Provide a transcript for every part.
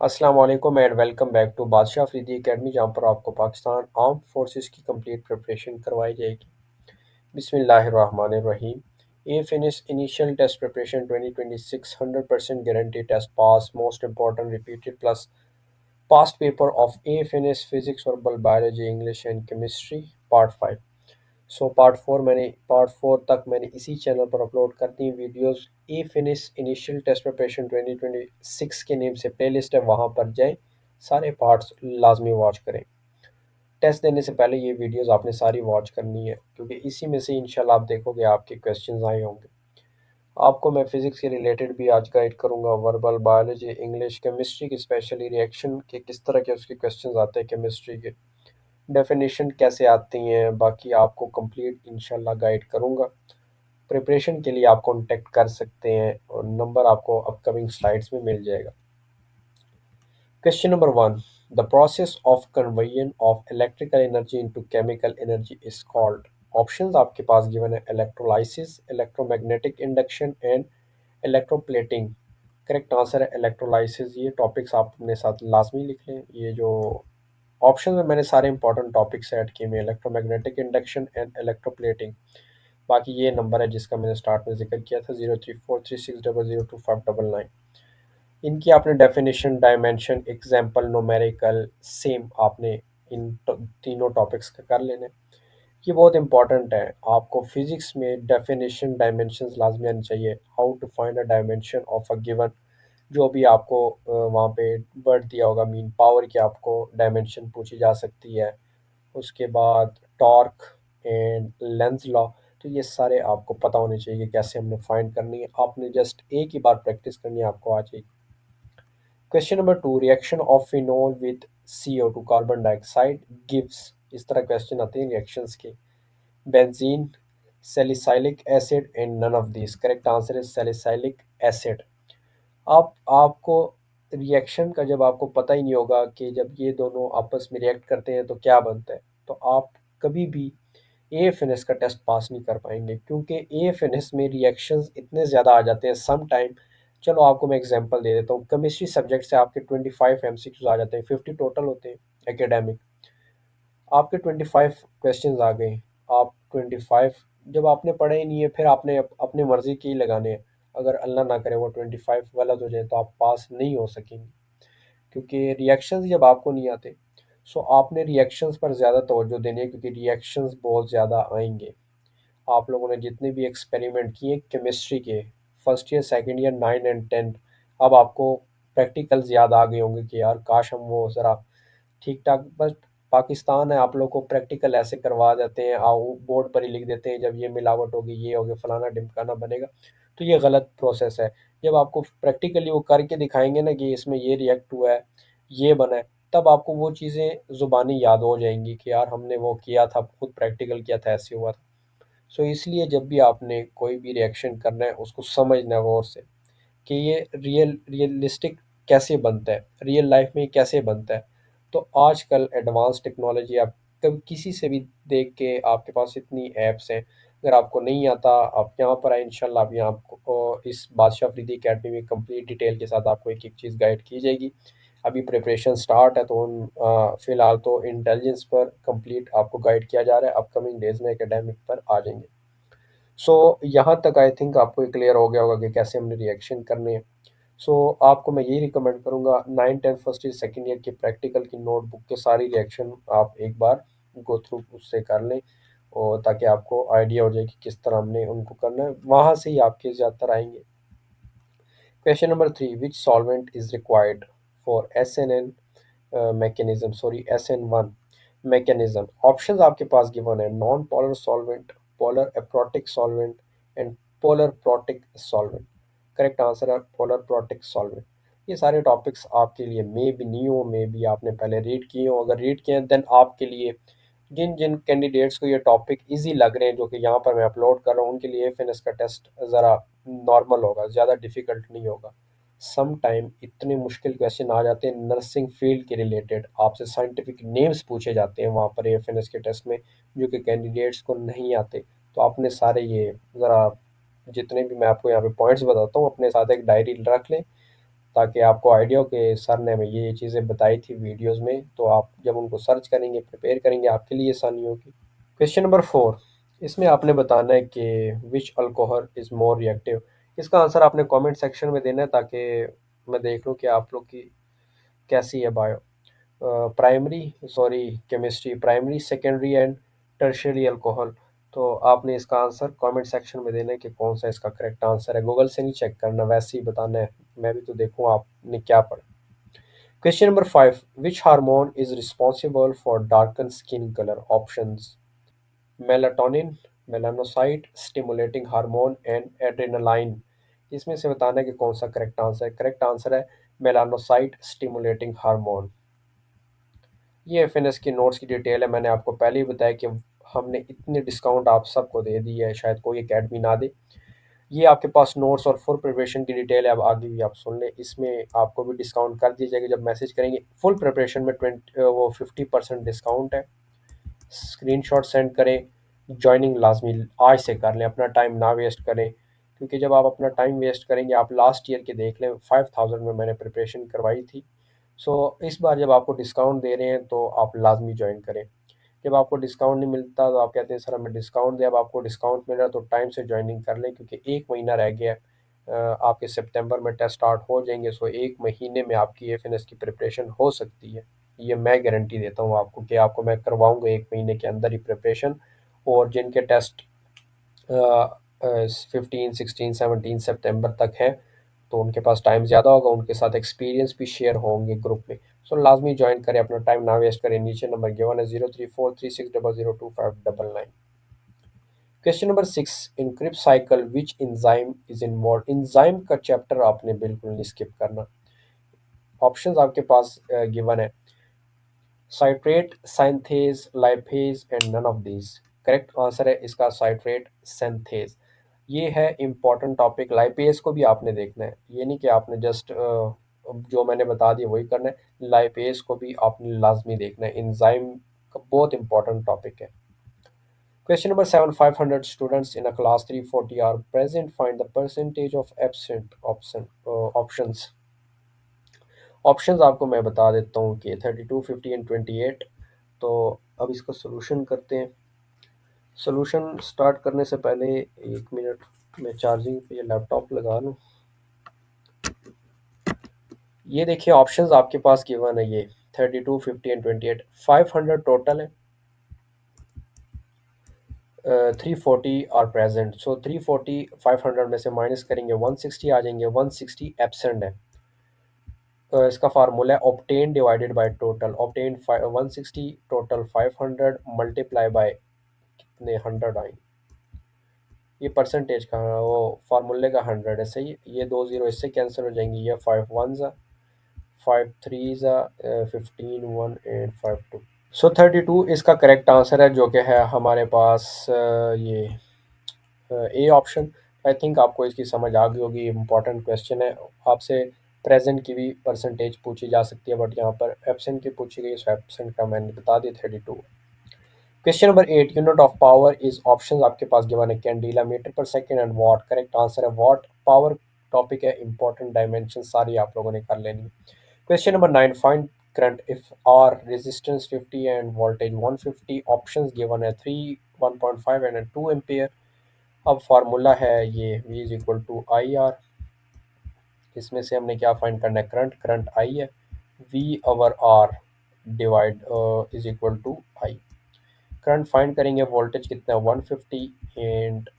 अस्सलाम वालेकुम and welcome back to बादशाह अफरीदी एकेडमी, जहाँ पर आपको पाकिस्तान आर्म फोर्सेस की कंप्लीट प्रिपरेशन करवाई जाएगी। बिस्मिल्लाहिर्रहमानिर्रहीम। A FNS initial test preparation 2026 100% guarantee test pass most important repeated plus past paper of A FNS physics verbal biology English and chemistry part 5। Part 4 तक मैंने इसी चैनल पर अपलोड कर दी videos. E FNS initial test preparation 2026 के name से playlist है, वहां पर जाएं, सारे पार्ट्स लाजमी वॉच करें। टेस्ट देने से पहले ये वीडियोस आपने सारी वॉच करनी है, क्योंकि इसी में से इंशाल्लाह आप देखोगे आपके क्वेश्चंस आए होंगे। आपको मैं फिजिक्स के रिलेटेड भी आज गाइड करूंगा, वर्बल बायोलॉजी इंग्लिश केमिस्ट्री की स्पेशली रिएक्शन के किस तरह के उसके क्वेश्चंस आते हैं, केमिस्ट्री के डेफिनेशन कैसे आती हैं, बाकी आपको कंप्लीट इंशाल्लाह गाइड करूंगा। प्रिपरेशन के लिए आप कांटेक्ट कर सकते हैं और नंबर आपको अपकमिंग स्लाइड्स में मिल जाएगा। Question number 1, the process of conversion of electrical energy into chemical energy is called. Options आपके पास गिवन है, electrolysis, electromagnetic induction and electroplating. Correct answer है इलेक्ट्रोलाइसिस। ये टॉपिक्स आप अपने साथ लाजमी लिख लें। ये जो ऑप्शन में मैंने सारे इंपॉर्टेंट टॉपिक्स ऐड किए हुए, इलेक्ट्रोमैग्नेटिक इंडक्शन एंड इलेक्ट्रोप्लेटिंग। बाकी ये नंबर है जिसका मैंने स्टार्ट में जिक्र किया था, 0343600259। इनकी आपने definition, dimension, example, numerical same आपने इन तीनों टॉपिक्स का कर लेना है। ये बहुत इंपॉर्टेंट है। आपको फिजिक्स में डेफिनेशन, डायमेंशंस लाजमी आनी चाहिए। How to find a dimension of a given, जो भी आपको वहाँ पे वर्ड दिया होगा, मीन पावर की आपको डायमेंशन पूछी जा सकती है। उसके बाद टॉर्क एंड लेंस लॉ, तो ये सारे आपको पता होने चाहिए कि कैसे हमने फाइंड करनी है। आपने जस्ट एक ही बार प्रैक्टिस करनी है, आपको आ जाएगी। Question number 2, reaction of phenol with CO2 carbon dioxide gives. इस तरह क्वेश्चन आते हैं रिएक्शंस के। Benzene, salicylic acid and none of this. Correct answer है सैलिसाइलिक एसिड। आपको रिएक्शन का जब आपको पता ही नहीं होगा कि जब ये दोनों आपस में रिएक्ट करते हैं तो क्या बनता है, तो आप कभी भी ए फिनिश का टेस्ट पास नहीं कर पाएंगे, क्योंकि ए फिनिश में रिएक्शंस इतने ज़्यादा आ जाते हैं सम टाइम। चलो आपको मैं एग्जांपल दे देता हूँ। केमिस्ट्री सब्जेक्ट से आपके 25 MCQs आ जाते हैं, 50 टोटल होते हैं एकेडमिक। आपके 25 क्वेश्चंस आ गए। आप 25 जब आपने पढ़े ही नहीं है, फिर आपने अपने मर्जी के ही लगाने हैं। अगर अल्लाह ना करे वो 25 गलत हो जाए तो आप पास नहीं हो सकेंगे, क्योंकि रिएक्शंस जब आपको नहीं आते, सो आपने रिएक्शंस पर ज़्यादा तवज्जो देनी है, क्योंकि रिएक्शंस बहुत ज़्यादा आएंगे। आप लोगों ने जितने भी एक्सपेरिमेंट किए केमिस्ट्री के, first year, second year, 9 and 10, अब आपको प्रैक्टिकल्स याद आ गए होंगे कि यार काश हम वो ज़रा ठीक ठाक। बस पाकिस्तान है, आप लोग को प्रैक्टिकल ऐसे करवा देते हैं, आओ बोर्ड पर ही लिख देते हैं जब ये मिलावट होगी, ये होगी, फलाना ढिमकाना बनेगा। तो ये गलत प्रोसेस है। जब आपको प्रैक्टिकली वो करके दिखाएंगे ना कि इसमें ये रिएक्ट हुआ है, ये बना है, तब आपको वो चीज़ें ज़ुबानी याद हो जाएंगी कि यार हमने वो किया था, खुद प्रैक्टिकल किया था, ऐसे हुआ था। सो इसलिए जब भी आपने कोई भी रिएक्शन करना है, उसको समझना है गौर से कि ये रियलिस्टिक कैसे बनता है, रियल लाइफ में कैसे बनता है। तो आजकल एडवांस टेक्नोलॉजी, आप कभी किसी से भी देख के, आपके पास इतनी ऐप्स हैं। अगर आपको नहीं आता, आप यहाँ पर आए, इंशाल्लाह आप यहाँ आपको इस बादशाह अफरीदी अकेडमी में कंप्लीट डिटेल के साथ आपको एक एक चीज़ गाइड की जाएगी। अभी प्रिपरेशन स्टार्ट है, तो हम फ़िलहाल तो इंटेलिजेंस पर कंप्लीट आपको गाइड किया जा रहा है। अपकमिंग डेज में एकेडमिक पर आ जाएंगे। सो यहाँ तक आई थिंक आपको ये क्लियर हो गया होगा कि कैसे हमने रिएक्शन करने हैं। सो आपको मैं यही रिकमेंड करूँगा, 9 10 फर्स्ट ईयर सेकेंड ईयर की प्रैक्टिकल की नोटबुक के सारी रिएक्शन आप एक बार गो थ्रू उससे कर लें, और ताकि आपको आइडिया हो जाए कि किस तरह हमने उनको करना है। वहाँ से ही आपके ज़्यादातर आएंगे। Question number 3, which solvent is required for SN1 mechanism. Options आपके पास गिवन है, non polar solvent, polar aprotic solvent and polar protic solvent. Correct answer है पोलर प्रोटिक सॉल्वेंट। ये सारे टॉपिक्स आपके लिए मे बी न्यू हो, मे बी आपने पहले रीड किए हो। अगर रीड किए हैं देन आपके लिए, जिन जिन कैंडिडेट्स को ये टॉपिक इजी लग रहे हैं, जो कि यहाँ पर मैं अपलोड कर रहा हूँ, उनके लिए फिनिश का टेस्ट ज़रा नॉर्मल होगा, ज़्यादा डिफिकल्ट नहीं होगा। सम टाइम इतने मुश्किल क्वेश्चन आ जाते हैं नर्सिंग फील्ड के रिलेटेड, आपसे साइंटिफिक नेम्स पूछे जाते हैं वहाँ पर एएफएनएस के टेस्ट में, जो कि कैंडिडेट्स को नहीं आते। तो आपने सारे ये ज़रा, जितने भी मैं आपको यहाँ पे पॉइंट्स बताता हूँ, अपने साथ एक डायरी रख लें, ताकि आपको आइडिया हो कि सर ने हमें ये चीज़ें बताई थी वीडियोस में, तो आप जब उनको सर्च करेंगे, प्रिपेयर करेंगे, आपके लिए आसानी होगी। क्वेश्चन नंबर 4, इसमें आपने बताना है कि विच अल्कोहल इज़ मोर रिएक्टिव। इसका आंसर आपने कमेंट सेक्शन में देना है ताकि मैं देख लूँ कि आप लोग की कैसी है bio. Primary sorry chemistry, primary, secondary and tertiary alcohol. तो आपने इसका आंसर कमेंट सेक्शन में देना है कि कौन सा इसका करेक्ट आंसर है। गूगल से नहीं चेक करना, वैसे ही बताना है, मैं भी तो देखूँ आपने क्या पढ़ा। Question number 5, which hormone is responsible for darken skin colour. Options: melatonin, melanocyte stimulating hormone and adrenaline. इसमें से बताना है कि कौन सा करेक्ट आंसर है। करेक्ट आंसर है मेलानोसाइट स्टिमुलेटिंग हार्मोन। ये एफएनएस की नोट्स की डिटेल है, मैंने आपको पहले ही बताया कि हमने इतने डिस्काउंट आप सबको दे दी है, शायद कोई एकेडमी ना दे। ये आपके पास नोट्स और फुल प्रिपरेशन की डिटेल है, अब आगे भी आप सुन लें। इसमें आपको भी डिस्काउंट कर दी जाएगी जब मैसेज करेंगे। फुल प्रिपरेशन में 50% डिस्काउंट है। स्क्रीनशॉट सेंड करें, जॉइनिंग लाजमी आज से कर लें, अपना टाइम ना वेस्ट करें, क्योंकि जब आप अपना टाइम वेस्ट करेंगे, आप लास्ट ईयर के देख लें, 5000 में मैंने प्रिपरेशन करवाई थी। सो इस बार जब आपको डिस्काउंट दे रहे हैं तो आप लाजमी ज्वाइन करें। जब आपको डिस्काउंट नहीं मिलता तो आप कहते हैं सर हमें डिस्काउंट दे, अब आपको डिस्काउंट मिल रहा है तो टाइम से ज्वाइनिंग कर लें, क्योंकि एक महीना रह गया है। आपके सितंबर में टेस्ट स्टार्ट हो जाएंगे, सो एक महीने में आपकी एफएनएस की प्रिपरेशन हो सकती है। ये मैं गारंटी देता हूँ आपको कि आपको मैं करवाऊंगा एक महीने के अंदर ही प्रिपरेशन। और जिनके टेस्ट 15, 16, 17 सितंबर तक है, तो उनके पास टाइम ज़्यादा होगा, उनके साथ एक्सपीरियंस भी शेयर होंगे ग्रुप में। सो लाजमी ज्वाइन करें, अपना टाइम ना वेस्ट करें। नीचे नंबर गिवन है 0343600259। Question number 6, in Krebs cycle which enzyme is involve. Enzyme का चैप्टर आपने बिल्कुल नहीं स्किप करना। ऑप्शंस आपके पास गिवन है: citrate, synthase, lipase and none of these. Correct answer है इसका साइट्रेट सिंथेज। ये है इंपॉर्टेंट टॉपिक। लाइपेज को भी आपने देखना है, ये नहीं कि आपने जस्ट जो मैंने बता दिया वही करना है। लाइपेज को भी आपने लाजमी देखना है, इंजाइम का बहुत इंपॉर्टेंट टॉपिक है। Question number 7, 500 students in a class 340 are present. Find the percentage of absent options. Options आपको मैं बता देता हूँ कि 32, 50 एंड 28। तो अब इसका सोल्यूशन करते हैं। सोल्यूशन स्टार्ट करने से पहले एक मिनट मैं चार्जिंग पे ये लैपटॉप लगा लूँ। ये देखिए ऑप्शंस आपके पास गिवन है, ये 32, 50 एंड 28। 500 टोटल है, 340 आर प्रेजेंट। सो 340 500 में से माइनस करेंगे 160 आ जाएंगे, 160 एब्सेंट है। इसका फार्मूला है obtain divided by total. Obtain 160, total 500, multiply by कितने 100 आई। ये परसेंटेज का वो फार्मूले का 100 है, सही है। ये दो जीरो इससे कैंसिल हो जाएंगी, ये 5 1 ज़ा, 5 3 ज़ा, 15 1 एंड 5 2। सो 32 इसका करेक्ट आंसर है, जो कि है हमारे पास ये ए ऑप्शन। आई थिंक आपको इसकी समझ आ गई होगी, इंपॉर्टेंट क्वेश्चन है। आपसे प्रेजेंट की भी परसेंटेज पूछी जा सकती है, बट यहाँ पर एब्सेंट की पूछी गई, सो एब्सेंट का मैंने बता दिया 32। Question number 8, unit of power is. Option आपके पास गिवन है कैंडीला, मीटर पर second and watt. Correct answer है वॉट। पावर टॉपिक है, इंपॉर्टेंट डायमेंशन सारी आप लोगों ने कर लेनी। Question number 9, find current if R resistance 50 and voltage 150। Options given है 3, 1.5 एंड 2 एम्पियर। अब फार्मूला है ये V is equal to I R. इसमें से हमने क्या फाइंड करना है, करंट। करंट आई है, V over R divide is equal to I. Current find करेंगे, वोल्टेज कितना है 150 एंड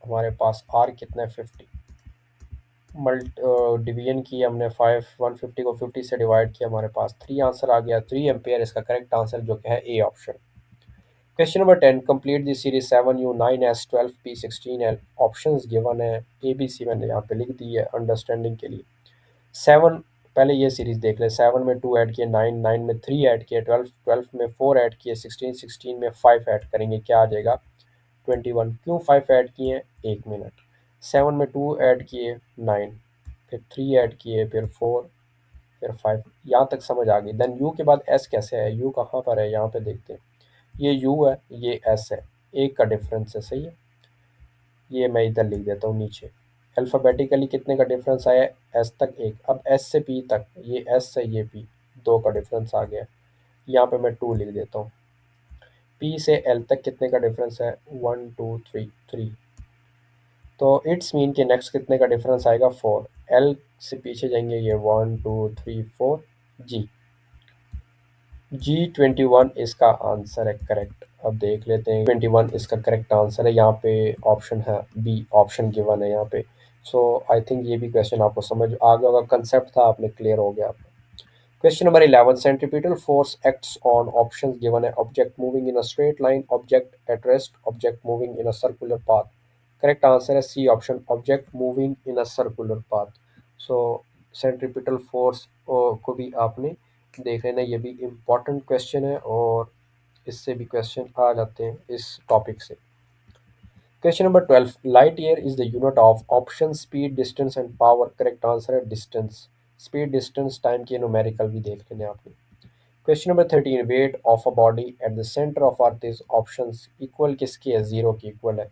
हमारे पास आर कितना है 50। डिवीजन किया हमने 5, 150 को 50 से डिवाइड किया, हमारे पास 3 आंसर आ गया, 3 एम्पेयर इसका करेक्ट आंसर, जो कि है A option. Question number 10, complete the series 7U9S 12P16L। Options given है ए बी सी, मैंने यहाँ पे लिख दी है अंडरस्टैंडिंग के लिए। 7, पहले ये सीरीज देख ले। 7 में 2 ऐड किए, 9, 9 में 3 ऐड किए, 12, 12 में 4 ऐड किए, 16, 16 में 5 ऐड करेंगे, क्या आ जाएगा 21। क्यों 5 ऐड किए, एक मिनट। 7 में 2 ऐड किए 9, फिर 3 ऐड किए, फिर 4, फिर 5। यहाँ तक समझ आ गई। देन यू के बाद एस कैसे है, यू कहाँ पर है, यहाँ पे देखते हैं। ये यू है, ये एस है, एक का डिफरेंस है, सही है। ये मैं इधर लिख देता हूँ नीचे। अल्फ़ाबेटिकली कितने का डिफरेंस आया है? एस तक एक। अब एस से पी तक, ये एस से ये पी, दो का डिफरेंस आ गया। यहाँ पे मैं टू लिख देता हूँ। पी से एल तक कितने का डिफरेंस है? One two three, three. तो इट्स मीन कि नेक्स्ट कितने का डिफरेंस आएगा? फोर। एल से पीछे जाएंगे, ये वन टू थ्री फोर। जी, G21 इसका आंसर है करेक्ट। अब देख लेते हैं, 21 इसका करेक्ट आंसर है। यहाँ पे ऑप्शन है बी, ऑप्शन गिवन है यहाँ पे। सो आई थिंक ये भी क्वेश्चन आपको समझ आ गया होगा, कंसेप्ट था आपने क्लियर हो गया आपका। Question number 11. Centripetal force acts on options given a object moving in a straight line, object at rest, object moving in a circular path. Correct answer है C option, object moving in a circular path. So centripetal force को भी आपने देख लेना, ये भी important question है और इससे भी क्वेश्चन आ जाते हैं इस टॉपिक से। Question number 12, light year is the unit of option speed, distance and power. Correct answer है डिस्टेंस। स्पीड, डिस्टेंस, टाइम के न्यूमेरिकल भी देख लेने आपने। Question number 13, weight of a body at the centre of earth is options equal किसकी है? Zero की equal है।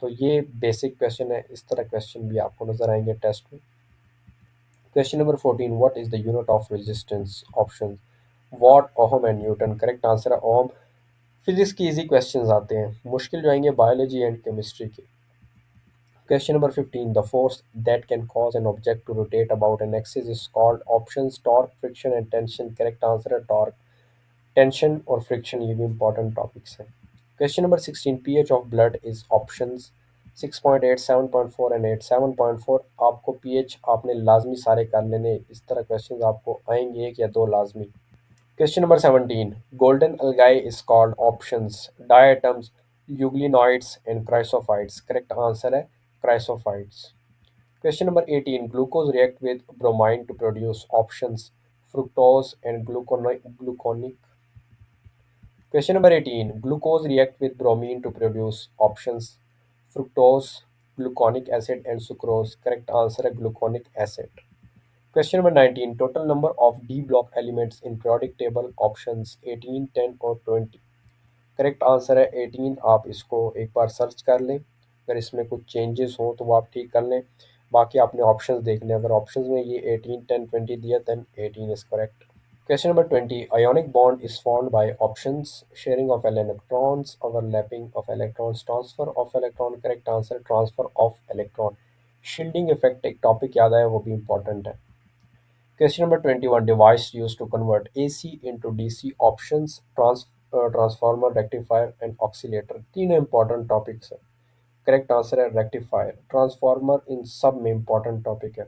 तो ये बेसिक क्वेश्चन है, इस तरह क्वेश्चन भी आपको नजर आएंगे टेस्ट में। Question number 14, what is the unit of resistance? Option what, ohm and Newton. Correct answer है ओम। फिजिक्स की इजी क्वेश्चंस आते हैं, मुश्किल जो आएंगे बायोलॉजी एंड केमिस्ट्री के। Question number 15. The force that can cause an object to rotate about an axis is called options torque, friction and tension. Correct answer है torque। Tension और friction ये भी इंपॉर्टेंट टॉपिक्स हैं। Question number 16, pH of blood is options 6.8, 7.4 and 8। 7.4 आपको pH आपने लाजमी सारे कर लेने, इस तरह क्वेश्चन आपको आएंगे एक या दो लाजमी। Question number 17, golden algae is called options diatoms, euglenoids and chrysophytes. Correct answer है chrysophytes। Question number 18, glucose react with bromine to produce options fructose and gluconic। Question number 18, glucose react with bromine to produce options fructose, gluconic acid and sucrose। Correct answer है gluconic acid। Question number 19, total number of D block elements in periodic table options 18, 10 और 20। Correct answer है 18। आप इसको एक बार search कर लें, अगर इसमें कुछ चेंजेस हो तो वो आप ठीक कर लें। बाकी आपने ऑप्शंस देख लें, अगर ऑप्शंस में ये 18, 10, 20 दिया then 18 is correct. Question number 20, ionic bond is formed by options sharing of electrons, overlapping of electrons, transfer of electron। Correct answer transfer of electron. Shielding effect एक टॉपिक याद आया, वो भी इंपॉर्टेंट है। Question number 21, device used to convert AC into DC options transformer, rectifier and oscillator। तीनों important topics है। Correct answer है rectifier. Transformer इन सब में इंपॉर्टेंट टॉपिक है।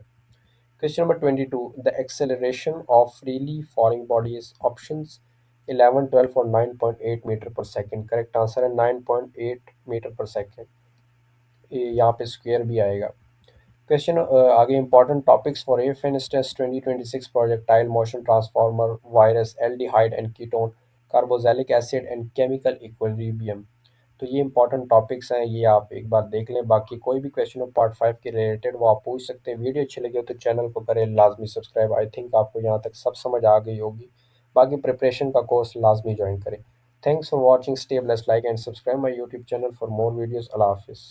Question number 22, the acceleration of freely falling body is options 11, 12 और 9.8 metre पर second. Correct answer है 9.8 metre पर सेकेंड। ये यहाँ पे स्क्वेयर भी आएगा। क्वेश्चन आगे important topics for FNS test 2026, projectile motion transformer, virus, aldehyde and ketone, carboxylic acid and chemical equilibrium. तो ये इंपॉर्टेंट टॉपिक्स हैं, ये आप एक बार देख लें। बाकी कोई भी क्वेश्चन हो पार्ट 5 के रिलेटेड वो आप पूछ सकते हैं। वीडियो अच्छी लगी हो तो चैनल को करें लाजमी सब्सक्राइब। आई थिंक आपको यहाँ तक सब समझ आ गई होगी। बाकी प्रिपरेशन का कोर्स लाजमी ज्वाइन करें। Thanks for watching, stay blessed, like and subscribe my YouTube channel for more videos. अल्लाह हाफिज़।